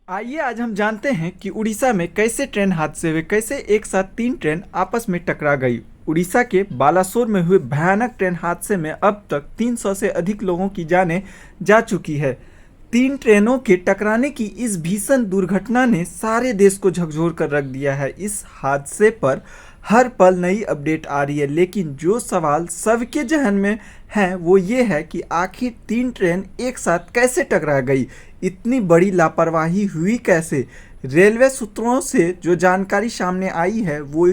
आइए आज हम जानते हैं कि उड़ीसा में कैसे ट्रेन हादसे हुए, कैसे एक साथ तीन ट्रेन आपस में टकरा गई। उड़ीसा के बालासोर में हुए भयानक ट्रेन हादसे में अब तक 300 से अधिक लोगों की जानें जा चुकी है। तीन ट्रेनों के टकराने की इस भीषण दुर्घटना ने सारे देश को झकझोर कर रख दिया है। इस हादसे पर हर पल नई अपडेट आ रही है, लेकिन जो सवाल सबके जहन में है वो ये है कि आखिर तीन ट्रेन एक साथ कैसे टकरा गई, इतनी बड़ी लापरवाही हुई कैसे। रेलवे सूत्रों से जो जानकारी सामने आई है वो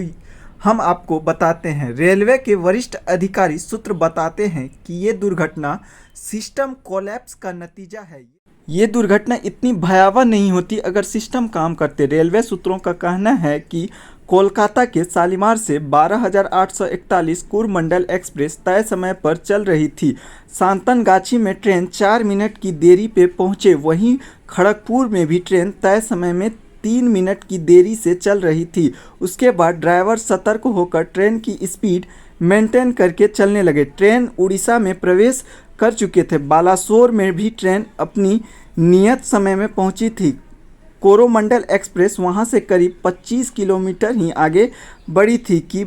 हम आपको बताते हैं। रेलवे के वरिष्ठ अधिकारी सूत्र बताते हैं कि ये दुर्घटना सिस्टम कोलैप्स का नतीजा है। ये दुर्घटना इतनी भयावह नहीं होती अगर सिस्टम काम करते। रेलवे सूत्रों का कहना है कि कोलकाता के शालीमार से 12,841 कोरोमंडल एक्सप्रेस तय समय पर चल रही थी। सांतनगाछी में ट्रेन 4 मिनट की देरी पे पहुंचे, वहीं खड़गपुर में भी ट्रेन तय समय में 3 मिनट की देरी से चल रही थी। उसके बाद ड्राइवर सतर्क होकर ट्रेन की स्पीड मेंटेन करके चलने लगे। ट्रेन उड़ीसा में प्रवेश कर चुके थे। बालासोर में भी ट्रेन अपनी नियत समय में पहुंची थी। कोरोमंडल एक्सप्रेस वहां से करीब 25 किलोमीटर ही आगे बढ़ी थी कि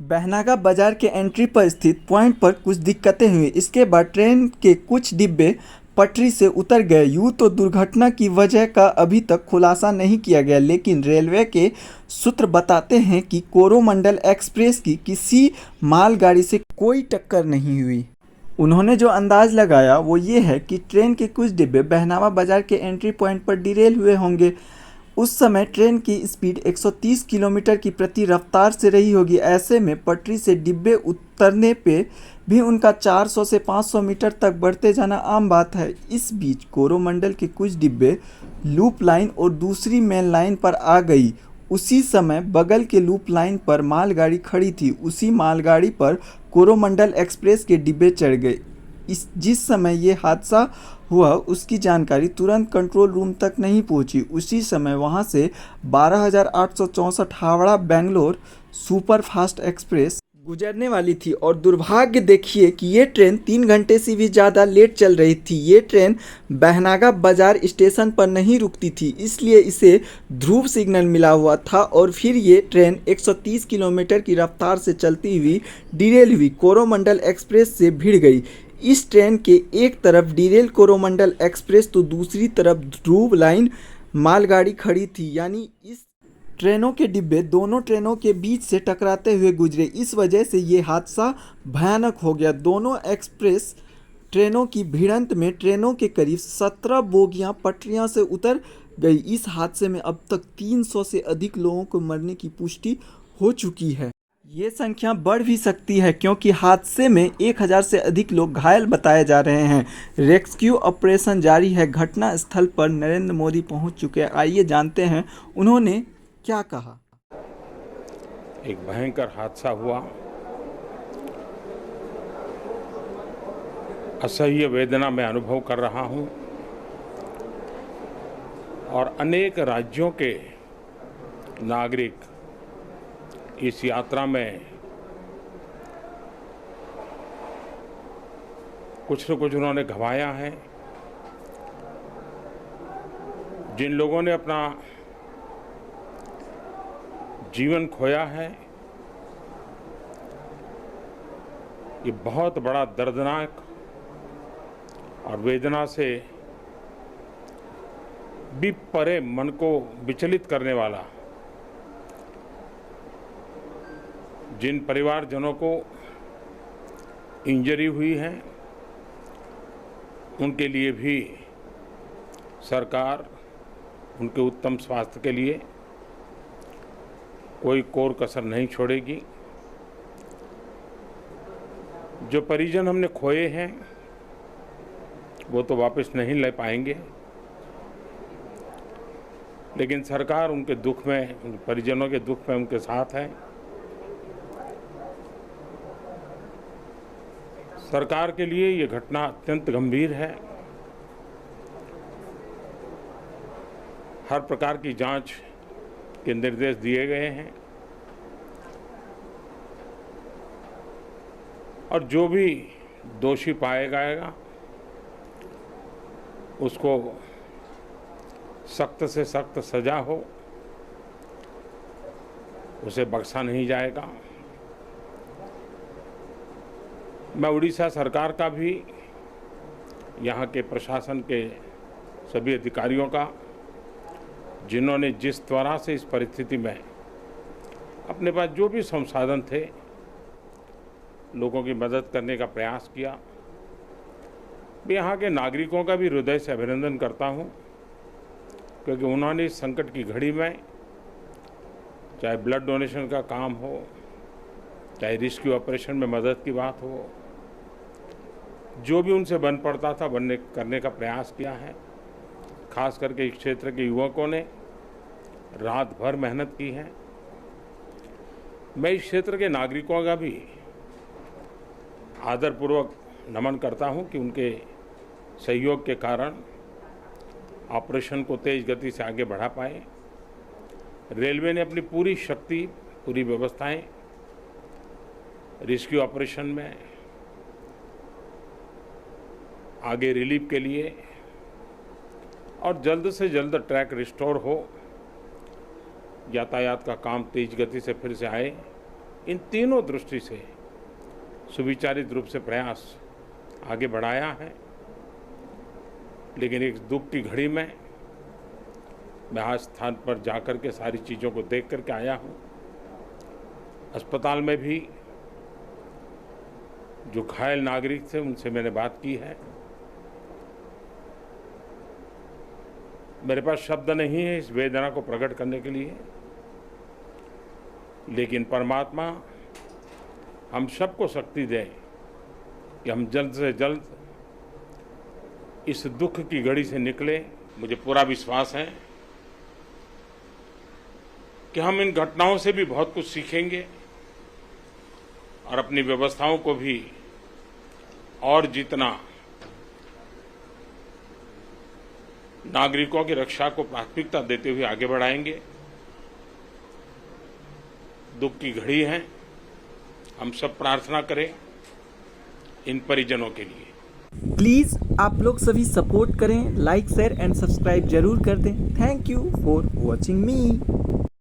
बहनागा बाजार के एंट्री पर स्थित पॉइंट पर कुछ दिक्कतें हुई। इसके बाद ट्रेन के कुछ डिब्बे पटरी से उतर गए। यूँ तो दुर्घटना की वजह का अभी तक खुलासा नहीं किया गया, लेकिन रेलवे के सूत्र बताते हैं कि कोरोमंडल एक्सप्रेस की किसी मालगाड़ी से कोई टक्कर नहीं हुई। उन्होंने जो अंदाज लगाया वो ये है कि ट्रेन के कुछ डिब्बे बहनावा बाजार के एंट्री पॉइंट पर डिरेल हुए होंगे। उस समय ट्रेन की स्पीड 130 किलोमीटर की प्रति रफ्तार से रही होगी। ऐसे में पटरी से डिब्बे उतरने पे भी उनका 400 से 500 मीटर तक बढ़ते जाना आम बात है। इस बीच कोरोमंडल के कुछ डिब्बे लूप लाइन और दूसरी मेन लाइन पर आ गई। उसी समय बगल के लूप लाइन पर मालगाड़ी खड़ी थी। उसी मालगाड़ी पर कोरोमंडल एक्सप्रेस के डिब्बे चढ़ गए। जिस समय ये हादसा हुआ उसकी जानकारी तुरंत कंट्रोल रूम तक नहीं पहुंची। उसी समय वहां से 12,864 हावड़ा बेंगलोर सुपरफास्ट एक्सप्रेस गुजरने वाली थी और दुर्भाग्य देखिए कि ये ट्रेन 3 घंटे से भी ज़्यादा लेट चल रही थी। ये ट्रेन बहनागा बाजार स्टेशन पर नहीं रुकती थी, इसलिए इसे ध्रुव सिग्नल मिला हुआ था और फिर ये ट्रेन 130 किलोमीटर की रफ्तार से चलती हुई डिरेल हुई, कोरोमंडल एक्सप्रेस से भिड़ गई। इस ट्रेन के एक तरफ डिरेल कोरोमंडल एक्सप्रेस तो दूसरी तरफ ध्रुव लाइन मालगाड़ी खड़ी थी, यानी इस ट्रेनों के डिब्बे दोनों ट्रेनों के बीच से टकराते हुए गुजरे। इस वजह से ये हादसा भयानक हो गया। दोनों एक्सप्रेस ट्रेनों की भिड़ंत में ट्रेनों के करीब 17 बोगियां पटरियां से उतर गई। इस हादसे में अब तक 300 से अधिक लोगों को मरने की पुष्टि हो चुकी है। ये संख्या बढ़ भी सकती है क्योंकि हादसे में 1000 से अधिक लोग घायल बताए जा रहे हैं। रेस्क्यू ऑपरेशन जारी है। घटना स्थल पर नरेंद्र मोदी पहुंच चुके हैं। आइए जानते हैं उन्होंने क्या कहा। एक भयंकर हादसा हुआ। असह्य वेदना मैं अनुभव कर रहा हूं और अनेक राज्यों के नागरिक इस यात्रा में कुछ न कुछ उन्होंने गंवाया है। जिन लोगों ने अपना जीवन खोया है, ये बहुत बड़ा दर्दनाक और वेदना से भी परे मन को विचलित करने वाला। जिन परिवारजनों को इंजरी हुई है उनके लिए भी सरकार उनके उत्तम स्वास्थ्य के लिए कोई कोर कसर नहीं छोड़ेगी। जो परिजन हमने खोए हैं वो तो वापस नहीं ले पाएंगे, लेकिन सरकार उनके दुख में, उन परिजनों के दुख में उनके साथ है। सरकार के लिए ये घटना अत्यंत गंभीर है। हर प्रकार की जांच के निर्देश दिए गए हैं और जो भी दोषी पाया जाएगा उसको सख्त से सख्त सजा हो, उसे बख्शा नहीं जाएगा। मैं उड़ीसा सरकार का भी, यहाँ के प्रशासन के सभी अधिकारियों का, जिन्होंने जिस तरह से इस परिस्थिति में अपने पास जो भी संसाधन थे लोगों की मदद करने का प्रयास किया, मैं यहाँ के नागरिकों का भी हृदय से अभिनंदन करता हूँ, क्योंकि उन्होंने इस संकट की घड़ी में, चाहे ब्लड डोनेशन का काम हो, चाहे रेस्क्यू ऑपरेशन में मदद की बात हो, जो भी उनसे बन पड़ता था करने का प्रयास किया है। खास करके इस क्षेत्र के युवकों ने रात भर मेहनत की है। मैं इस क्षेत्र के नागरिकों का भी आदरपूर्वक नमन करता हूं कि उनके सहयोग के कारण ऑपरेशन को तेज गति से आगे बढ़ा पाए। रेलवे ने अपनी पूरी शक्ति, पूरी व्यवस्थाएं रेस्क्यू ऑपरेशन में आगे रिलीफ के लिए, और जल्द से जल्द ट्रैक रिस्टोर हो, यातायात का काम तेज गति से फिर से आए, इन तीनों दृष्टि से सुविचारित रूप से प्रयास आगे बढ़ाया है। लेकिन एक दुख की घड़ी में मैं आज स्थान पर जाकर के सारी चीज़ों को देख करके आया हूँ। अस्पताल में भी जो घायल नागरिक थे उनसे मैंने बात की है। मेरे पास शब्द नहीं है इस वेदना को प्रकट करने के लिए, लेकिन परमात्मा हम सबको शक्ति दे कि हम जल्द से जल्द इस दुख की घड़ी से निकले। मुझे पूरा विश्वास है कि हम इन घटनाओं से भी बहुत कुछ सीखेंगे और अपनी व्यवस्थाओं को भी और जितना नागरिकों की रक्षा को प्राथमिकता देते हुए आगे बढ़ाएंगे। दुख की घड़ी है, हम सब प्रार्थना करें इन परिजनों के लिए। प्लीज़ आप लोग सभी सपोर्ट करें, लाइक शेयर एंड सब्सक्राइब जरूर कर दें। Thank you for watching me.